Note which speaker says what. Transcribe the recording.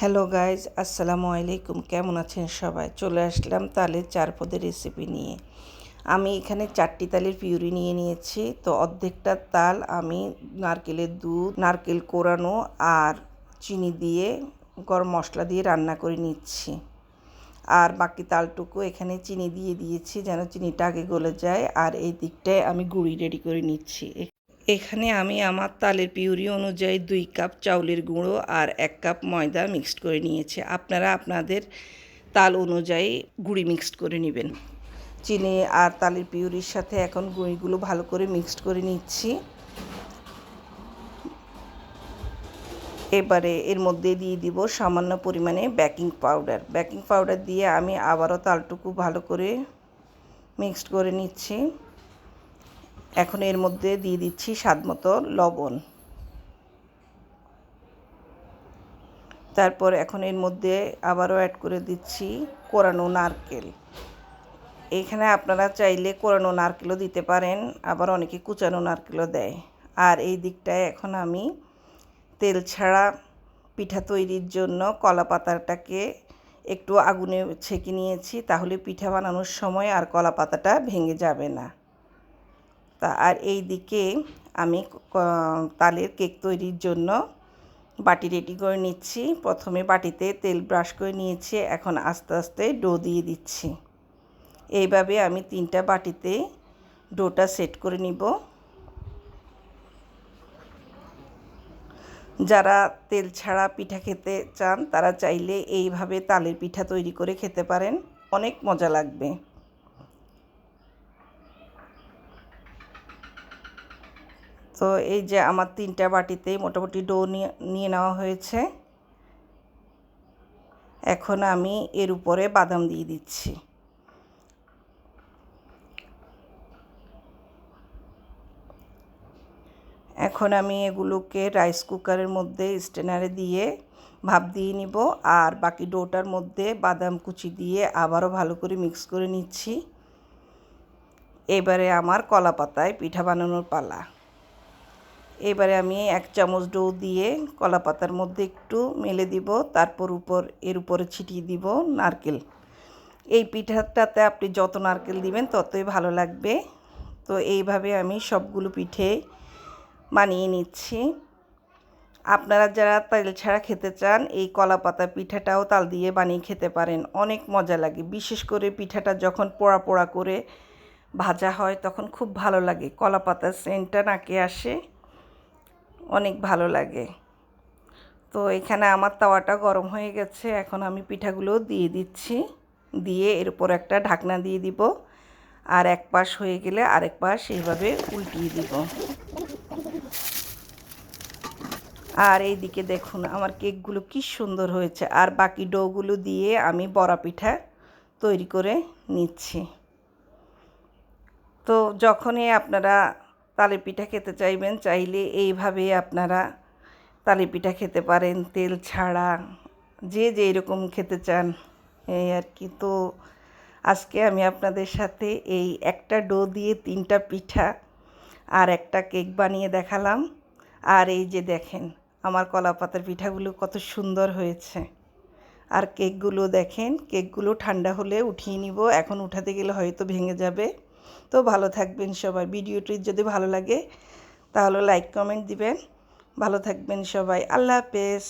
Speaker 1: Hello guys, আসসালামু আলাইকুম। কেমন আছেন সবাই? চলে আসলাম তালের চার পদের রেসিপি নিয়ে। আমি এখানে 4টি তালের পিউরি নিয়ে নিয়েছি। তো অর্ধেকটা তাল আমি নারকেলের দুধ, নারকেল কোরানো আর চিনি দিয়ে গরম মশলা দিয়ে রান্না করে নিচ্ছি। আর বাকি তালটুকু এখানে চিনি দিয়ে দিয়েছি যেন চিনিটা আগে গলে যায়। আর এই দিকটায় আমি গুঁড়ি রেডি করে নিচ্ছি। এখানে আমি আমার তালের পিউরি অনুযায়ী 2 কাপ চাউলের গুঁড়ো আর 1 কাপ ময়দা মিক্সড করে নিয়েছি। আপনারা আপনাদের তাল অনুযায়ী গুঁড়ি মিক্সড করে নেবেন। চিনি আর তালের পিউরির সাথে এখন গুঁড়িগুলো ভালো করে মিক্সড করে নিচ্ছি। এবারে এর মধ্যে দিয়ে দিব সামান্য পরিমাণে বেকিং পাউডার। বেকিং পাউডার দিয়ে আমি আবারও তালটুকু ভালো করে মিক্সড করে নিচ্ছি। এখন এর মধ্যে দিয়ে দিচ্ছি স্বাদমতো লবণ। তারপর এখন এর মধ্যে আবারও অ্যাড করে দিচ্ছি কোরানো নারকেল। এখানে আপনারা চাইলে কোরানো নারকেলও দিতে পারেন, আবার অনেকে কুচানো নারকেলও দেয়। আর এই দিকটায় এখন আমি তেল ছাড়া পিঠা তৈরির জন্য কলা পাতাটাকে একটু আগুনে ছেঁকে নিয়েছি, তাহলে পিঠা বানানোর সময় আর কলা পাতাটা ভেঙে যাবে না। আর এই দিকে আমি তালের কেক তৈরির জন্য বাটি রেডি করে নিচ্ছি। প্রথমে বাটিতে তেল ব্রাশ করে নিয়েছি, এখন আস্তে আস্তে ডো দিয়ে দিচ্ছি। এইভাবে আমি 3টা বাটিতে ডোটা সেট করে নিব। যারা তেল ছাড়া পিঠা খেতে চান তারা চাইলে এইভাবে তালের পিঠা তৈরি করে খেতে পারেন, অনেক মজা লাগবে। তো এই যে আমার 3টা বাটিতেই মোটামুটি ডো নিয়ে নেওয়া হয়েছে। এখন আমি এর উপরে বাদাম দিয়ে দিচ্ছি। এখন আমি এগুলোকে রাইস কুকারের মধ্যে স্ট্রেনারে দিয়ে ভাপ দিয়ে নিব। আর বাকি ডোটার মধ্যে বাদাম কুচি দিয়ে আবারও ভালো করে মিক্স করে নিচ্ছি। এবারে আমার কলা পাতায় পিঠা বানানোর পালা। এবারে আমি 1 চামচ ডো দিয়ে কলা পাতার মধ্যে একটু মেলে দিব, তারপর এর উপরে ছিটিয়ে দিব নারকেল। এই পিঠাটাতে আপনি যত নারকেল দিবেন ততই ভালো লাগবে। তো এইভাবে আমি সবগুলো পিঠে বানিয়ে নিচ্ছি। আপনারা যারা তেল ছাড়া খেতে চান এই কলা পাতা পিঠাটাও তাল দিয়ে বানিয়ে খেতে পারেন, অনেক মজা লাগে। বিশেষ করে পিঠাটা যখন পোড়া পোড়া করে ভাজা হয় তখন খুব ভালো লাগে, কলা পাতার সেন্টটা নাকে আসে, অনেক ভালো লাগে। তো এখানে আমার তাওয়াটা গরম হয়ে গেছে, এখন আমি পিঠাগুলো দিয়ে দিচ্ছি। দিয়ে এর উপর একটা ঢাকনা দিয়ে দিব। আর এক পাশ হয়ে গেলে আরেক পাশ এইভাবে উল্টিয়ে দিব। আর এই দিকে দেখুন আমার কেকগুলো কি সুন্দর হয়েছে। আর বাকি ডোগুলো দিয়ে আমি বড়া পিঠা তৈরি করে নিচ্ছি। তো যখনই আপনারা তালের পিঠা খেতে চাইবেন, চাইলে এইভাবে আপনারা তালের পিঠা খেতে পারেন তেল ছাড়া, যে যেরকম খেতে চান এই আর কি। তো আজকে আমি আপনাদের সাথে এই একটা ডো দিয়ে 3টা পিঠা আর একটা কেক বানিয়ে দেখালাম। আর এই যে দেখেন আমার কলা পাতার পিঠাগুলো কত সুন্দর হয়েছে। আর কেকগুলো দেখেন, কেকগুলো ঠান্ডা হলে উঠিয়ে নিব, এখন উঠাতে গেলে হয়তো ভেঙে যাবে। তো ভালো থাকবেন সবাই। ভিডিওটি যদি ভালো লাগে তাহলে লাইক কমেন্ট দিবেন। ভালো থাকবেন সবাই। আল্লাহ হাফেজ।